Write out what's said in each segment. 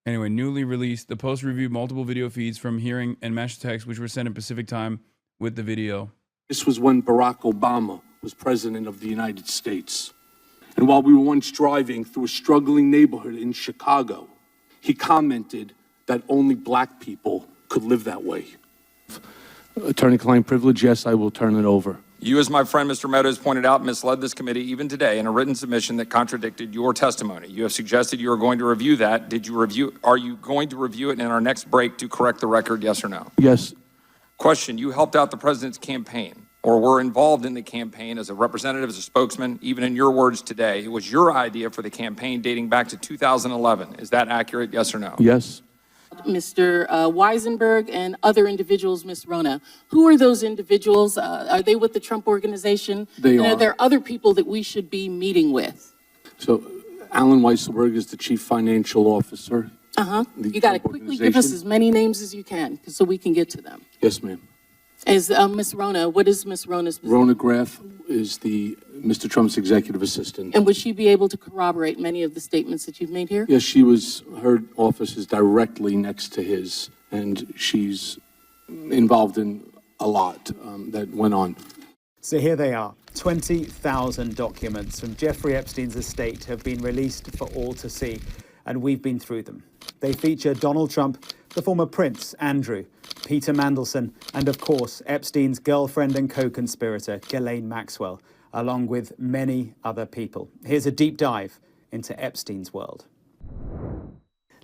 Anyway, newly released. The post reviewed multiple video feeds from hearing and matched text, which were sent in Pacific time with the video. This was when Barack Obama was president of the United States. And while we were once driving through a struggling neighborhood in Chicago, he commented that only black people could live that way. Attorney-client privilege, yes, I will turn it over. You, as my friend Mr. Meadows pointed out, misled this committee even today in a written submission that contradicted your testimony. You have suggested you are going to review that. Are you going to review it in our next break to correct the record, yes or no? Yes. Question, you helped out the president's campaign or were involved in the campaign as a representative, as a spokesman, even in your words today. It was your idea for the campaign dating back to 2011. Is that accurate, yes or no? Yes. Mr. Weisenberg and other individuals, Ms. Rona. Who are those individuals? Are they with the Trump organization? They are. Are there other people that we should be meeting with? So Alan Weisselberg is the chief financial officer. You got to quickly give us as many names as you can so we can get to them. Yes, ma'am. Is Ms. Rona, what is Ms. Rona's position? Rona Graff is Mr. Trump's executive assistant. And would she be able to corroborate many of the statements that you've made here? Yes, her office is directly next to his, and she's involved in a lot that went on. So here they are. 20,000 documents from Jeffrey Epstein's estate have been released for all to see, and we've been through them. They feature Donald Trump, the former Prince Andrew, Peter Mandelson, and of course, Epstein's girlfriend and co-conspirator, Ghislaine Maxwell, along with many other people. Here's a deep dive into Epstein's world.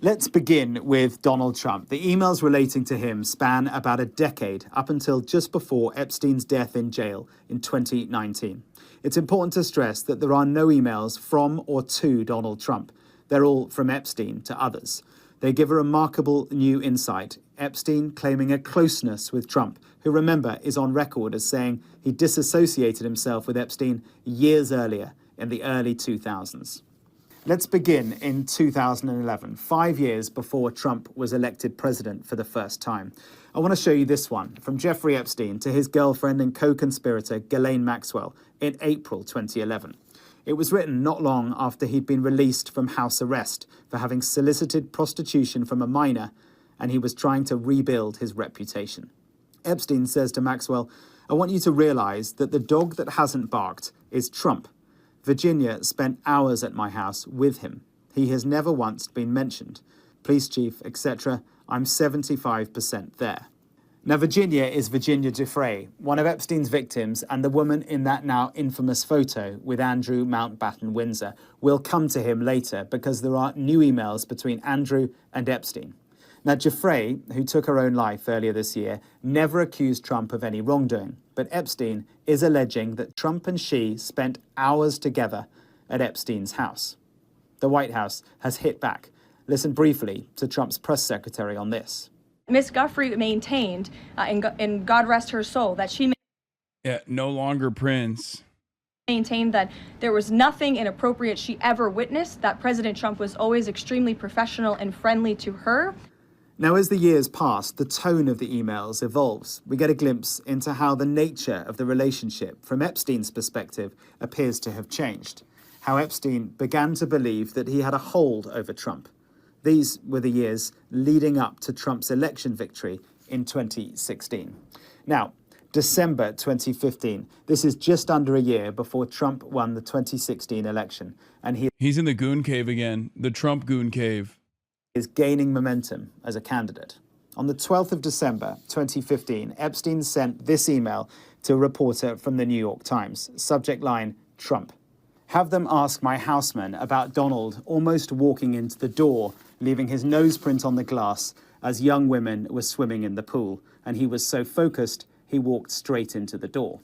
Let's begin with Donald Trump. The emails relating to him span about a decade, up until just before Epstein's death in jail in 2019. It's important to stress that there are no emails from or to Donald Trump. They're all from Epstein to others. They give a remarkable new insight. Epstein claiming a closeness with Trump, who, remember, is on record as saying he disassociated himself with Epstein years earlier in the early 2000s. Let's begin in 2011, 5 years before Trump was elected president for the first time. I want to show you this one from Jeffrey Epstein to his girlfriend and co-conspirator Ghislaine Maxwell in April 2011. It was written not long after he'd been released from house arrest for having solicited prostitution from a minor, and he was trying to rebuild his reputation. Epstein says to Maxwell, "I want you to realize that the dog that hasn't barked is Trump. Virginia spent hours at my house with him. He has never once been mentioned. Police chief, etc. I'm 75% there." Now, Virginia is Virginia Giuffre, one of Epstein's victims and the woman in that now infamous photo with Andrew Mountbatten Windsor. We'll come to him later because there are new emails between Andrew and Epstein. Now, Giuffre, who took her own life earlier this year, never accused Trump of any wrongdoing, but Epstein is alleging that Trump and she spent hours together at Epstein's house. The White House has hit back. Listen briefly to Trump's press secretary on this. Ms. Giuffre maintained, and God rest her soul, that she no longer Prince. maintained that there was nothing inappropriate she ever witnessed, that President Trump was always extremely professional and friendly to her. Now, as the years pass, the tone of the emails evolves. We get a glimpse into how the nature of the relationship, from Epstein's perspective, appears to have changed. How Epstein began to believe that he had a hold over Trump. These were the years leading up to Trump's election victory in 2016. Now, December 2015, this is just under a year before Trump won the 2016 election, and he's in the goon cave again, the Trump goon cave. Is gaining momentum as a candidate. On the 12th of December 2015, Epstein sent this email to a reporter from the New York Times. Subject line, Trump. Have them ask my houseman about Donald almost walking into the door, leaving his nose print on the glass as young women were swimming in the pool, and he was so focused he walked straight into the door.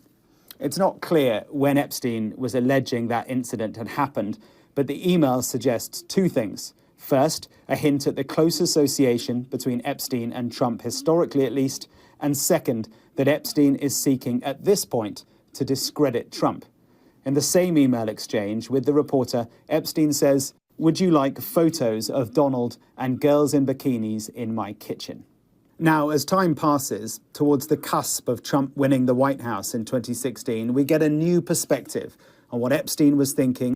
It's not clear when Epstein was alleging that incident had happened, but the email suggests two things. First, a hint at the close association between Epstein and Trump, historically at least, and second, that Epstein is seeking at this point to discredit Trump. In the same email exchange with the reporter, Epstein says, "Would you like photos of Donald and girls in bikinis in my kitchen?" Now, as time passes, towards the cusp of Trump winning the White House in 2016, we get a new perspective on what Epstein was thinking.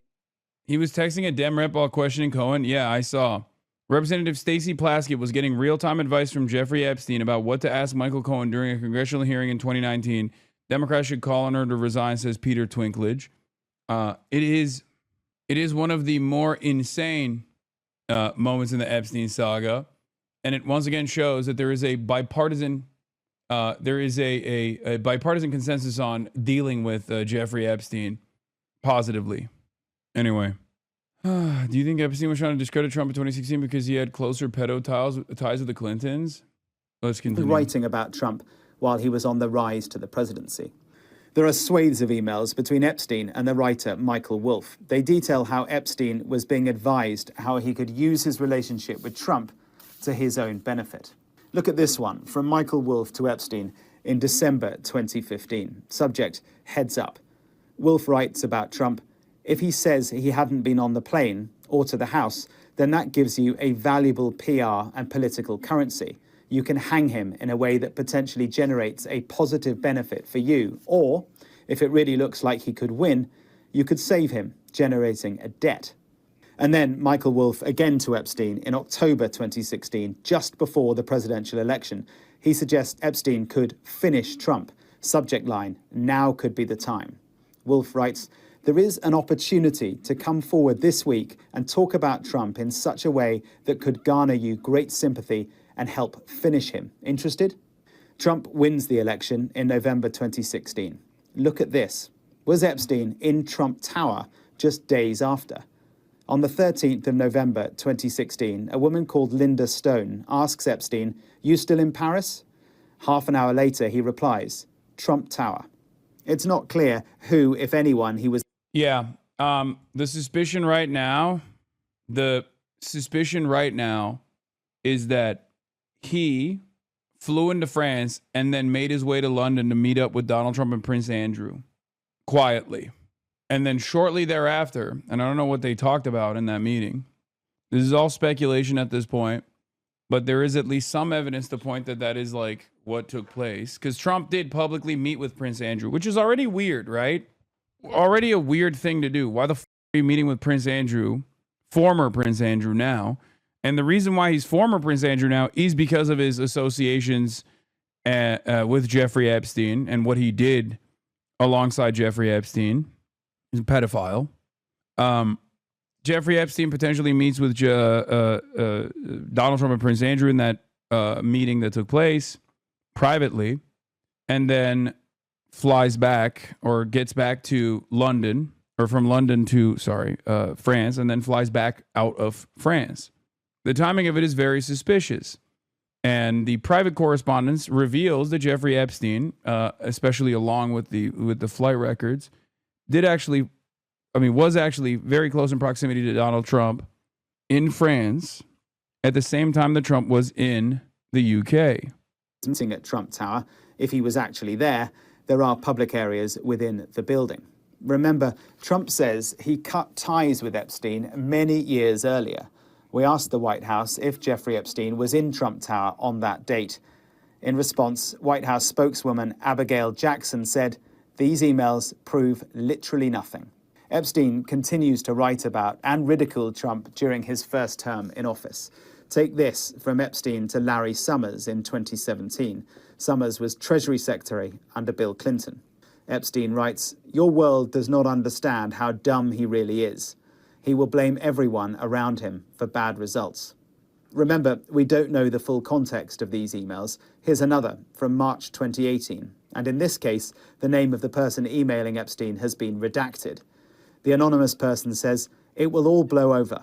He was texting a Dem rep while questioning Cohen. Yeah, I saw. Representative Stacey Plaskett was getting real-time advice from Jeffrey Epstein about what to ask Michael Cohen during a congressional hearing in 2019. Democrats should call on her to resign, says Peter Twinklage. It is one of the more insane moments in the Epstein saga, and it once again shows that there is a bipartisan bipartisan consensus on dealing with Jeffrey Epstein positively. Anyway. Do you think Epstein was trying to discredit Trump in 2016 because he had closer pedo ties with the Clintons? Let's continue. Writing about Trump while he was on the rise to the presidency. There are swathes of emails between Epstein and the writer Michael Wolff. They detail how Epstein was being advised how he could use his relationship with Trump to his own benefit. Look at this one from Michael Wolff to Epstein in December 2015. Subject, heads up. Wolff writes about Trump. If he says he hadn't been on the plane or to the house, then that gives you a valuable PR and political currency. You can hang him in a way that potentially generates a positive benefit for you. Or, if it really looks like he could win, you could save him, generating a debt. And then Michael Wolff again to Epstein in October 2016, just before the presidential election. He suggests Epstein could finish Trump. Subject line, now could be the time. Wolff writes, there is an opportunity to come forward this week and talk about Trump in such a way that could garner you great sympathy and help finish him. Interested? Trump wins the election in November 2016. Look at this. Was Epstein in Trump Tower just days after? On the 13th of November 2016, a woman called Linda Stone asks Epstein, "You still in Paris?" Half an hour later, he replies, "Trump Tower." It's not clear who, if anyone, he was. Yeah. The suspicion right now is that he flew into France and then made his way to London to meet up with Donald Trump and Prince Andrew quietly. And then shortly thereafter, and I don't know what they talked about in that meeting. This is all speculation at this point, but there is at least some evidence to point that is like what took place. Because Trump did publicly meet with Prince Andrew, which is already weird, right? Already a weird thing to do. Why the f are you meeting with Prince Andrew, former Prince Andrew now? And the reason why he's former Prince Andrew now is because of his associations with Jeffrey Epstein and what he did alongside Jeffrey Epstein. He's a pedophile. Jeffrey Epstein potentially meets with Donald Trump and Prince Andrew in that meeting that took place privately, and then flies back or gets back to London, or from London to, France, and then flies back out of France. The timing of it is very suspicious. And the private correspondence reveals that Jeffrey Epstein, especially along with the flight records, was actually very close in proximity to Donald Trump in France at the same time that Trump was in the UK. Meeting at Trump Tower, if he was actually there, there are public areas within the building. Remember, Trump says he cut ties with Epstein many years earlier. We asked the White House if Jeffrey Epstein was in Trump Tower on that date. In response, White House spokeswoman Abigail Jackson said, "These emails prove literally nothing." Epstein continues to write about and ridicule Trump during his first term in office. Take this from Epstein to Larry Summers in 2017. Summers was Treasury Secretary under Bill Clinton. Epstein writes, "Your world does not understand how dumb he really is. He will blame everyone around him for bad results." Remember, we don't know the full context of these emails. Here's another from March 2018. And in this case, the name of the person emailing Epstein has been redacted. The anonymous person says, "It will all blow over.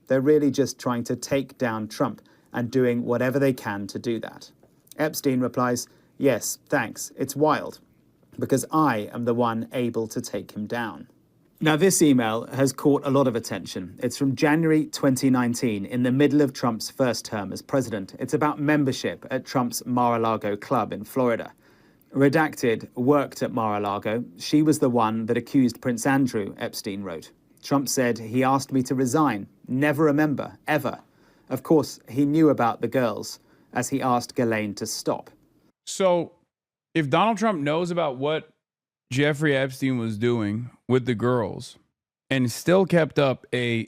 They're really just trying to take down Trump and doing whatever they can to do that." Epstein replies, "Yes, thanks. It's wild, because I am the one able to take him down." Now, this email has caught a lot of attention. It's from January 2019, in the middle of Trump's first term as president. It's about membership at Trump's Mar-a-Lago club in Florida. Redacted worked at Mar-a-Lago. She was the one that accused Prince Andrew, Epstein wrote. Trump said, "He asked me to resign. Never remember, ever." Of course, he knew about the girls, as he asked Ghislaine to stop. So if Donald Trump knows about what Jeffrey Epstein was doing with the girls and still kept up a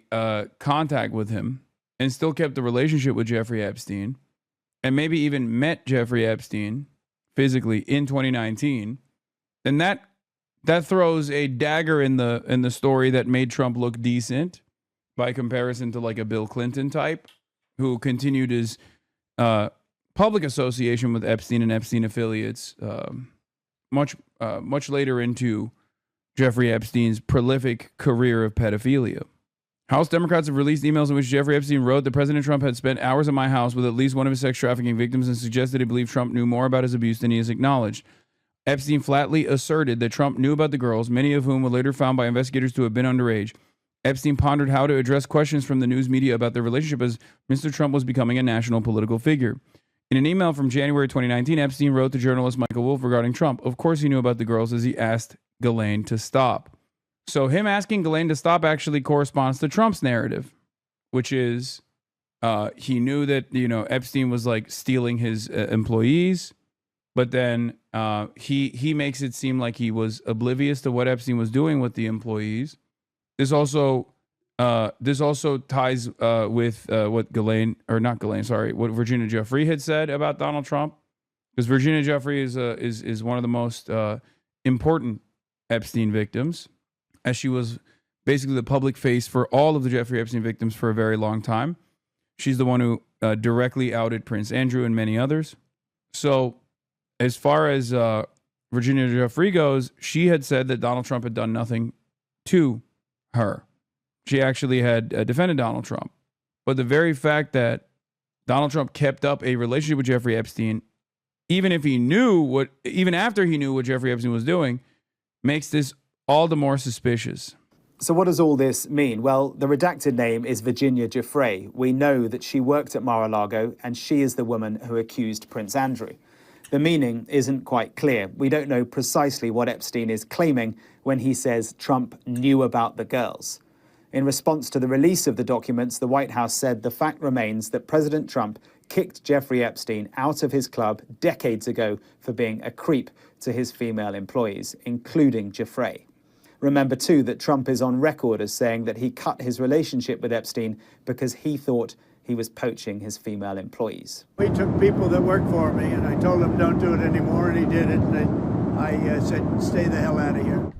contact with him and still kept a relationship with Jeffrey Epstein, and maybe even met Jeffrey Epstein physically in 2019, then that throws a dagger in the story that made Trump look decent by comparison to like a Bill Clinton type who continued his public association with Epstein and Epstein affiliates much later into Jeffrey Epstein's prolific career of pedophilia. House Democrats have released emails in which Jeffrey Epstein wrote that President Trump had spent hours at my house with at least one of his sex trafficking victims and suggested he believed Trump knew more about his abuse than he has acknowledged. Epstein flatly asserted that Trump knew about the girls, many of whom were later found by investigators to have been underage. Epstein pondered how to address questions from the news media about their relationship as Mr. Trump was becoming a national political figure. In an email from January 2019, Epstein wrote to journalist Michael Wolff regarding Trump. Of course he knew about the girls as he asked Ghislaine to stop. So him asking Ghislaine to stop actually corresponds to Trump's narrative, which is he knew that, Epstein was like stealing his employees, but then he makes it seem like he was oblivious to what Epstein was doing with the employees. This also ties with what what Virginia Giuffre had said about Donald Trump, because Virginia Giuffre is one of the most important Epstein victims, as she was basically the public face for all of the Jeffrey Epstein victims for a very long time. She's the one who directly outed Prince Andrew and many others. So as far as Virginia Giuffre goes, she had said that Donald Trump had done nothing to her. She actually had defended Donald Trump. But the very fact that Donald Trump kept up a relationship with Jeffrey Epstein, even after he knew what Jeffrey Epstein was doing, makes this all the more suspicious. So what does all this mean? Well, the redacted name is Virginia Giuffre. We know that she worked at Mar-a-Lago, and she is the woman who accused Prince Andrew. The meaning isn't quite clear. We don't know precisely what Epstein is claiming when he says Trump knew about the girls. In response to the release of the documents, the White House said the fact remains that President Trump kicked Jeffrey Epstein out of his club decades ago for being a creep to his female employees, including Giuffre. Remember, too, that Trump is on record as saying that he cut his relationship with Epstein because he thought he was poaching his female employees. We took people that worked for me, and I told him don't do it anymore, and he did it, and I said, stay the hell out of here.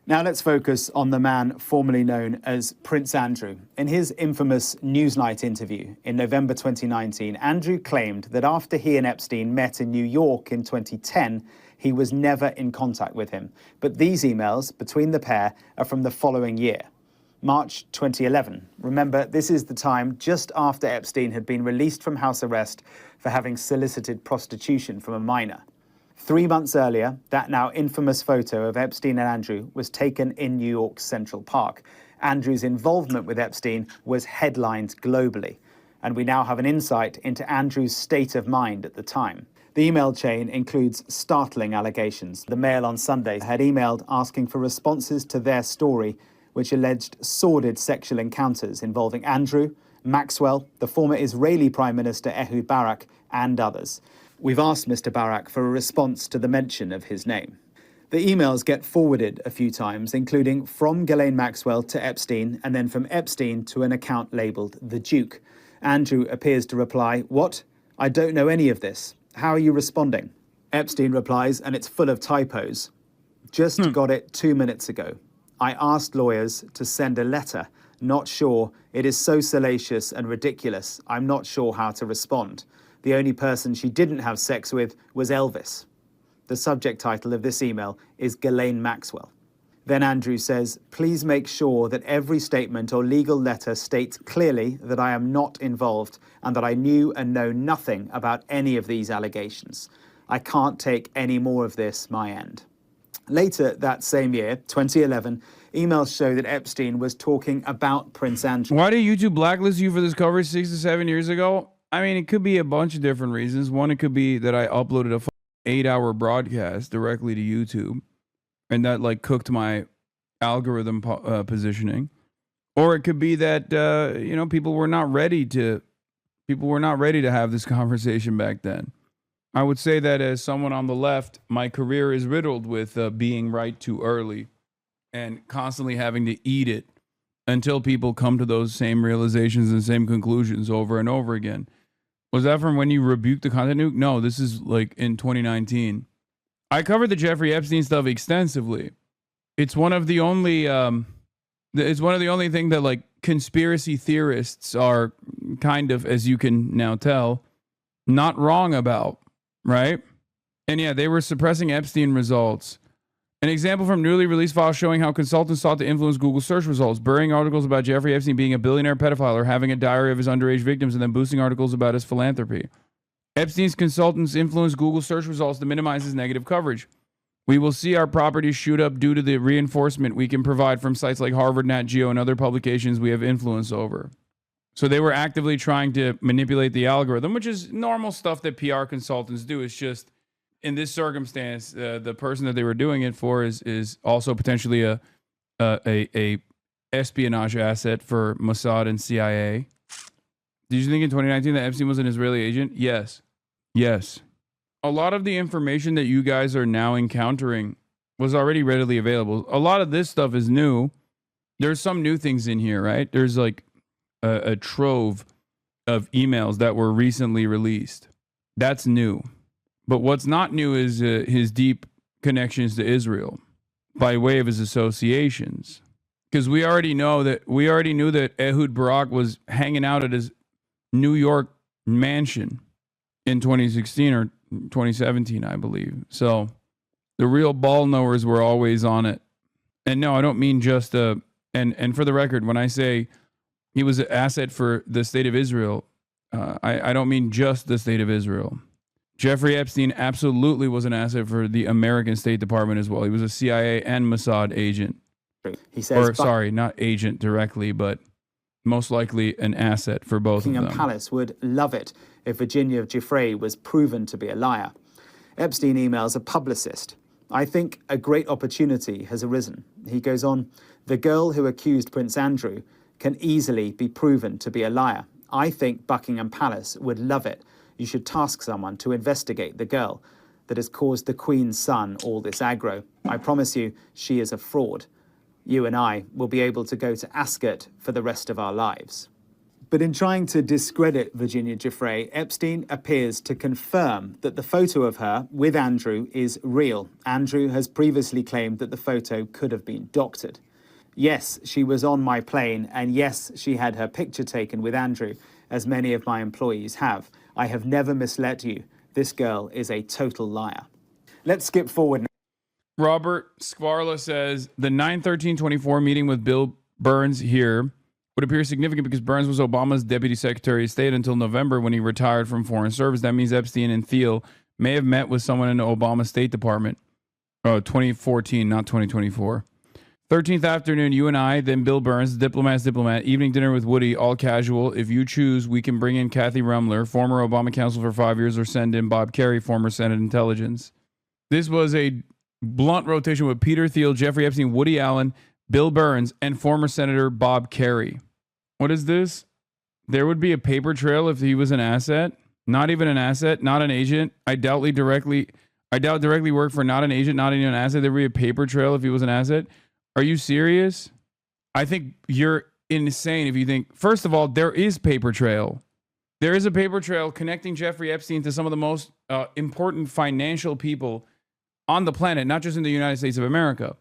Now let's focus on the man formerly known as Prince Andrew. In his infamous Newsnight interview in November 2019, Andrew claimed that after he and Epstein met in New York in 2010, he was never in contact with him. But these emails between the pair are from the following year, March 2011. Remember, this is the time just after Epstein had been released from house arrest for having solicited prostitution from a minor. 3 months earlier, that now infamous photo of Epstein and Andrew was taken in New York's Central Park. Andrew's involvement with Epstein was headlined globally, and we now have an insight into Andrew's state of mind at the time. The email chain includes startling allegations. The Mail on Sunday had emailed asking for responses to their story, which alleged sordid sexual encounters involving Andrew, Maxwell, the former Israeli Prime Minister Ehud Barak, and others. We've asked Mr. Barak for a response to the mention of his name. The emails get forwarded a few times, including from Ghislaine Maxwell to Epstein, and then from Epstein to an account labelled The Duke. Andrew appears to reply, "What? I don't know any of this. How are you responding?" Epstein replies, and it's full of typos. "Just got it 2 minutes ago. I asked lawyers to send a letter. Not sure. It is so salacious and ridiculous. I'm not sure how to respond. The only person she didn't have sex with was Elvis." The subject title of this email is Ghislaine Maxwell. Then Andrew says, "Please make sure that every statement or legal letter states clearly that I am not involved and that I knew and know nothing about any of these allegations. I can't take any more of this, my end." Later that same year, 2011, emails show that Epstein was talking about Prince Andrew. Why did YouTube blacklist you for this coverage 6 to 7 years ago? I mean, it could be a bunch of different reasons. One, it could be that I uploaded a 8-hour broadcast directly to YouTube, and that like cooked my algorithm positioning. Or it could be that people were not ready to have this conversation back then. I would say that as someone on the left, my career is riddled with being right too early and constantly having to eat it until people come to those same realizations and same conclusions over and over again. Was that from when you rebuked the content nuke? No, this is like in 2019. I covered the Jeffrey Epstein stuff extensively. It's one of the only thing that like conspiracy theorists are kind of, as you can now tell, not wrong about, right? And yeah, they were suppressing Epstein results. An example from newly released files showing how consultants sought to influence Google search results, burying articles about Jeffrey Epstein being a billionaire pedophile or having a diary of his underage victims, and then boosting articles about his philanthropy. Epstein's consultants influenced Google search results to minimize his negative coverage. We will see our properties shoot up due to the reinforcement we can provide from sites like Harvard, Nat Geo, and other publications we have influence over. So they were actively trying to manipulate the algorithm, which is normal stuff that PR consultants do. It's just, in this circumstance, the person that they were doing it for is also potentially a espionage asset for Mossad and CIA. Did you think in 2019 that Epstein was an Israeli agent? Yes. Yes. A lot of the information that you guys are now encountering was already readily available. A lot of this stuff is new. There's some new things in here, right? There's like a trove of emails that were recently released. That's new. But what's not new is his deep connections to Israel by way of his associations. Because we already knew that Ehud Barak was hanging out at his New York mansion in 2016 or 2017, I believe. So the real ball knowers were always on it. And no, I don't mean just and for the record, when I say he was an asset for the state of Israel, I don't mean just the state of Israel. Jeffrey Epstein absolutely was an asset for the American State Department as well. He was a CIA and Mossad agent. He says, not agent directly, but most likely an asset for both of them. Buckingham Palace would love it if Virginia Giuffre was proven to be a liar. Epstein emails a publicist. I think a great opportunity has arisen. He goes on, the girl who accused Prince Andrew can easily be proven to be a liar. I think Buckingham Palace would love it. You should task someone to investigate the girl that has caused the Queen's son all this aggro. I promise you, she is a fraud. You and I will be able to go to Ascot for the rest of our lives. But in trying to discredit Virginia Giuffre, Epstein appears to confirm that the photo of her with Andrew is real. Andrew has previously claimed that the photo could have been doctored. Yes, she was on my plane, and yes, she had her picture taken with Andrew, as many of my employees have. I have never misled you. This girl is a total liar. Let's skip forward now. Robert Skvarla says the 9/13/24 meeting with Bill Burns here would appear significant because Burns was Obama's Deputy Secretary of State until November when he retired from Foreign Service. That means Epstein and Thiel may have met with someone in the Obama State Department. 2014, not 2024. 13th afternoon, you and I, then Bill Burns, diplomat, evening dinner with Woody, all casual. If you choose, we can bring in Kathy Rumler, former Obama counsel for 5 years, or send in Bob Kerrey, former Senate Intelligence. This was a blunt rotation with Peter Thiel, Jeffrey Epstein, Woody Allen, Bill Burns, and former Senator Bob Kerrey. What is this? There would be a paper trail if he was an asset. Not even an asset, not an agent. I doubt directly worked for not an agent, not even an asset. There would be a paper trail if he was an asset. Are you serious? I think you're insane if you think, first of all, there is paper trail. There is a paper trail connecting Jeffrey Epstein to some of the most important financial people on the planet, not just in the United States of America.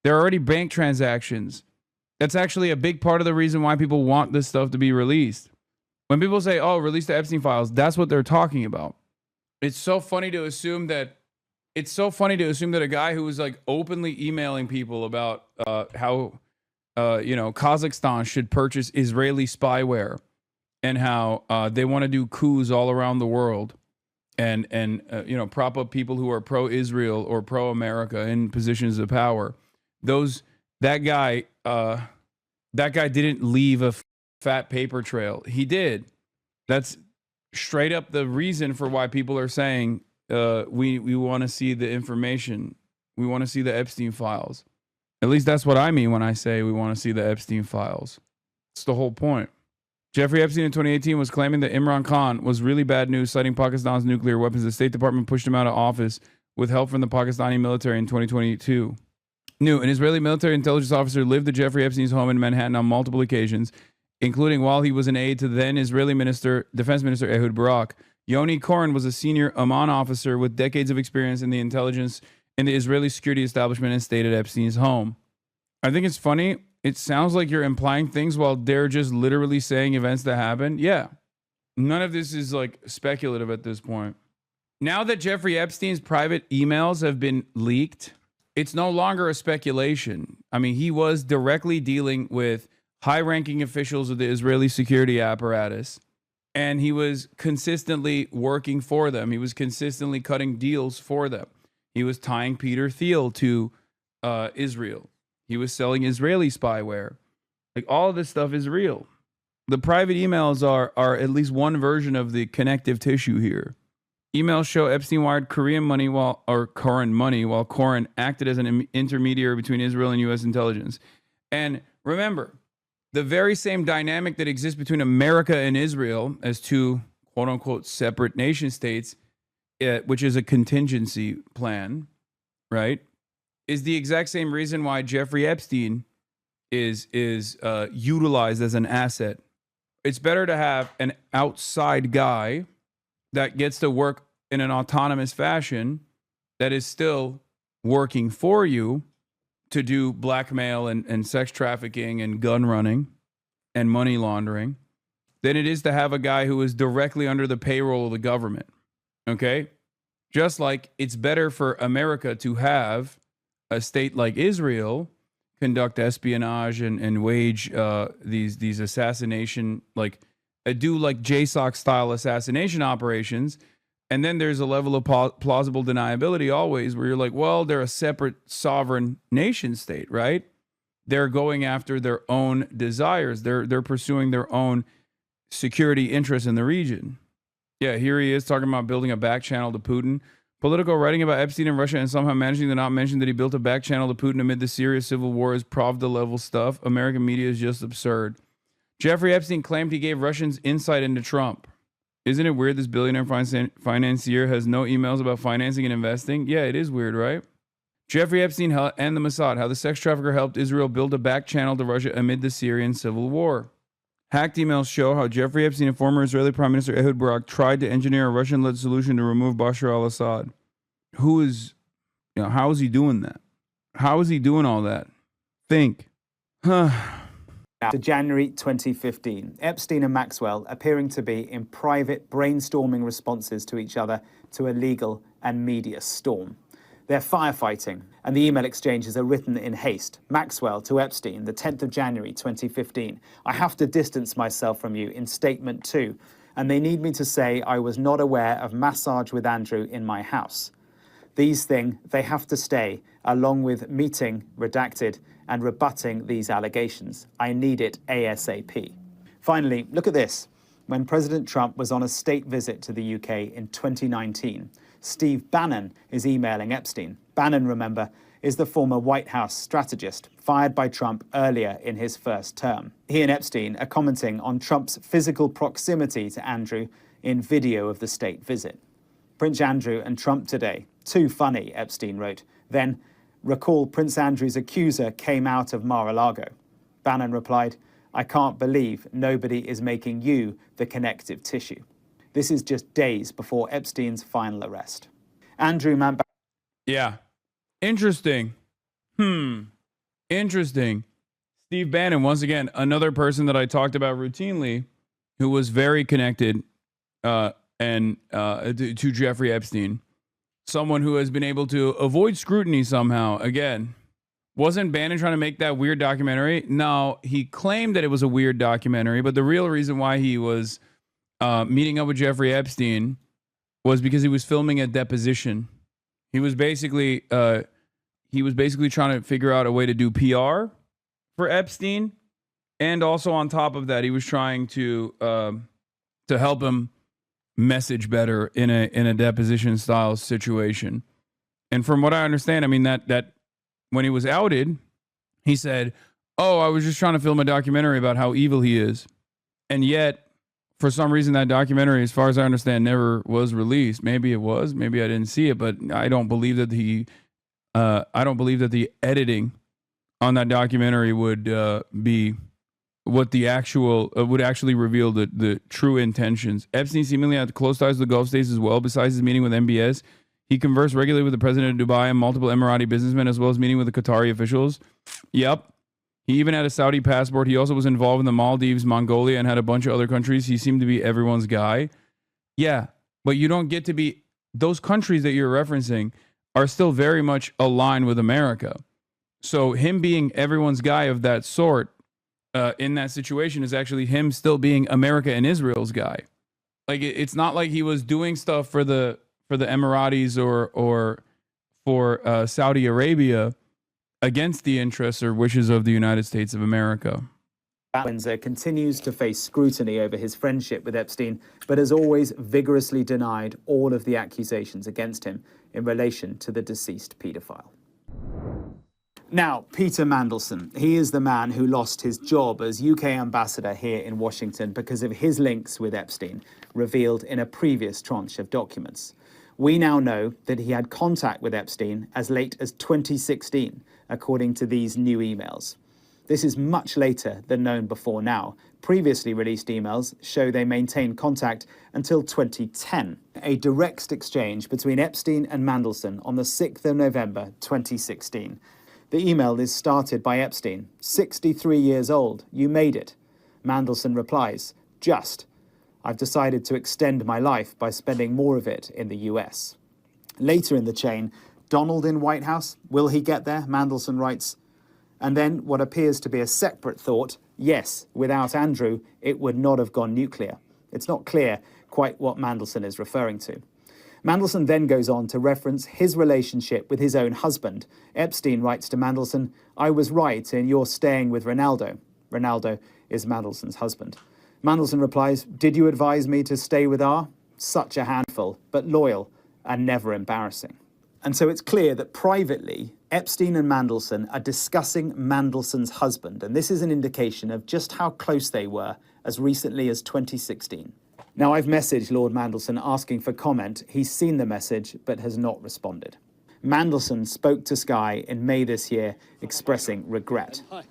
There are already bank transactions. That's actually a big part of the reason why people want this stuff to be released. When people say, oh, release the Epstein files, that's what they're talking about. It's so funny to assume that a guy who was like openly emailing people about how Kazakhstan should purchase Israeli spyware and how they want to do coups all around the world and prop up people who are pro-Israel or pro-America in positions of power. That guy didn't leave a fat paper trail. He did. That's straight up the reason for why people are saying we want to see the information. We want to see the Epstein files. At least that's what I mean when I say we want to see the Epstein files. It's the whole point. Jeffrey Epstein in 2018 was claiming that Imran Khan was really bad news, citing Pakistan's nuclear weapons. The State Department pushed him out of office with help from the Pakistani military in 2022. New, an Israeli military intelligence officer lived at Jeffrey Epstein's home in Manhattan on multiple occasions, including while he was an aide to then Israeli Defense Minister Ehud Barak. Yoni Koren was a senior Amman officer with decades of experience in the intelligence in the Israeli security establishment and stayed at Epstein's home. I think it's funny. It sounds like you're implying things while they're just literally saying events that happened. Yeah. None of this is like speculative at this point. Now that Jeffrey Epstein's private emails have been leaked, it's no longer a speculation. I mean, he was directly dealing with high-ranking officials of the Israeli security apparatus, and he was consistently working for them. He was consistently cutting deals for them. He was tying Peter Thiel to Israel. He was selling Israeli spyware. Like, all of this stuff is real. The private emails are at least one version of the connective tissue here. Emails show Epstein wired Korean money while Koren acted as an intermediary between Israel and U.S. intelligence. And remember, the very same dynamic that exists between America and Israel as two quote-unquote separate nation states, which is a contingency plan, right, is the exact same reason why Jeffrey Epstein is utilized as an asset. It's better to have an outside guy that gets to work in an autonomous fashion that is still working for you to do blackmail and sex trafficking and gun running and money laundering than it is to have a guy who is directly under the payroll of the government. Okay? Just like it's better for America to have a state like Israel conduct espionage and wage these assassination, do JSOC style assassination operations. And then there's a level of plausible deniability always where you're like, well, they're a separate sovereign nation state, right? They're going after their own desires. They're pursuing their own security interests in the region. Yeah, here he is talking about building a back channel to Putin. Politico writing about Epstein in Russia and somehow managing to not mention that he built a back channel to Putin amid the Syria civil war is Pravda-level stuff. American media is just absurd. Jeffrey Epstein claimed he gave Russians insight into Trump. Isn't it weird this billionaire financier has no emails about financing and investing? Yeah, it is weird, right? Jeffrey Epstein and the Mossad, how the sex trafficker helped Israel build a back channel to Russia amid the Syrian civil war. Hacked emails show how Jeffrey Epstein and former Israeli Prime Minister Ehud Barak tried to engineer a Russian-led solution to remove Bashar al-Assad. How is he doing that? How is he doing all that? Think. To January 2015, Epstein and Maxwell appearing to be in private brainstorming responses to each other to a legal and media storm. They're firefighting, and the email exchanges are written in haste. Maxwell to Epstein, the 10th of January 2015. I have to distance myself from you in statement 2, and they need me to say I was not aware of massage with Andrew in my house. These things, they have to stay, along with meeting, redacted, and rebutting these allegations. I need it ASAP. Finally, look at this. When President Trump was on a state visit to the UK in 2019, Steve Bannon is emailing Epstein. Bannon, remember, is the former White House strategist fired by Trump earlier in his first term. He and Epstein are commenting on Trump's physical proximity to Andrew in video of the state visit. Prince Andrew and Trump today. Too funny, Epstein wrote. Then, recall Prince Andrew's accuser came out of Mar-a-Lago. Bannon replied, I can't believe nobody is making you the connective tissue. This is just days before Epstein's final arrest. Andrew Mountbatten. Yeah. Interesting. Interesting. Steve Bannon, once again, another person that I talked about routinely who was very connected to Jeffrey Epstein. Someone who has been able to avoid scrutiny somehow. Again, wasn't Bannon trying to make that weird documentary? No, he claimed that it was a weird documentary, but the real reason why he was meeting up with Jeffrey Epstein was because he was filming a deposition. He was basically trying to figure out a way to do PR for Epstein, and also on top of that, he was trying to help him message better in a deposition style situation. And from what I understand, I mean that when he was outed, he said, "Oh, I was just trying to film a documentary about how evil he is," and yet, for some reason, that documentary, as far as I understand, never was released. Maybe it was. Maybe I didn't see it, but I don't believe that he I don't believe that the editing on that documentary would be what the actual would actually reveal the true intentions. Epstein seemingly had close ties with the Gulf states as well. Besides his meeting with MBS, he conversed regularly with the president of Dubai and multiple Emirati businessmen, as well as meeting with the Qatari officials. Yep. He even had a Saudi passport. He also was involved in the Maldives, Mongolia, and had a bunch of other countries. He seemed to be everyone's guy. Yeah, but you don't get to be... Those countries that you're referencing are still very much aligned with America. So him being everyone's guy of that sort in that situation is actually him still being America and Israel's guy. Like, it's not like he was doing stuff for the Emiratis or for Saudi Arabia against the interests or wishes of the United States of America. Windsor continues to face scrutiny over his friendship with Epstein, but has always vigorously denied all of the accusations against him in relation to the deceased paedophile. Now, Peter Mandelson, he is the man who lost his job as UK ambassador here in Washington because of his links with Epstein, revealed in a previous tranche of documents. We now know that he had contact with Epstein as late as 2016, according to these new emails. This is much later than known before now. Previously released emails show they maintained contact until 2010. A direct exchange between Epstein and Mandelson on the 6th of November 2016. The email is started by Epstein. 63 years old, you made it. Mandelson replies, just. I've decided to extend my life by spending more of it in the US. Later in the chain, Donald in White House, will he get there? Mandelson writes. And then what appears to be a separate thought, yes, without Andrew, it would not have gone nuclear. It's not clear quite what Mandelson is referring to. Mandelson then goes on to reference his relationship with his own husband. Epstein writes to Mandelson, I was right in your staying with Ronaldo. Ronaldo is Mandelson's husband. Mandelson replies, did you advise me to stay with R? Such a handful, but loyal and never embarrassing. And so it's clear that privately, Epstein and Mandelson are discussing Mandelson's husband, and this is an indication of just how close they were as recently as 2016. Now, I've messaged Lord Mandelson asking for comment. He's seen the message, but has not responded. Mandelson spoke to Sky in May this year, expressing regret. Hi.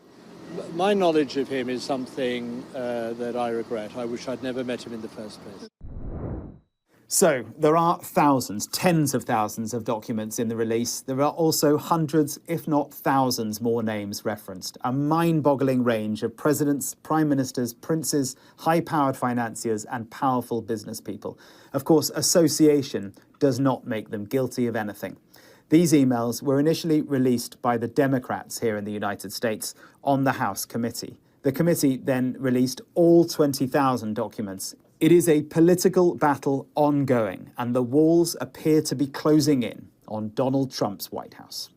My knowledge of him is something that I regret. I wish I'd never met him in the first place. So there are thousands, tens of thousands of documents in the release. There are also hundreds, if not thousands, more names referenced. A mind-boggling range of presidents, prime ministers, princes, high-powered financiers, and powerful business people. Of course, association does not make them guilty of anything. These emails were initially released by the Democrats here in the United States on the House committee. The committee then released all 20,000 documents. It is a political battle ongoing, and the walls appear to be closing in on Donald Trump's White House.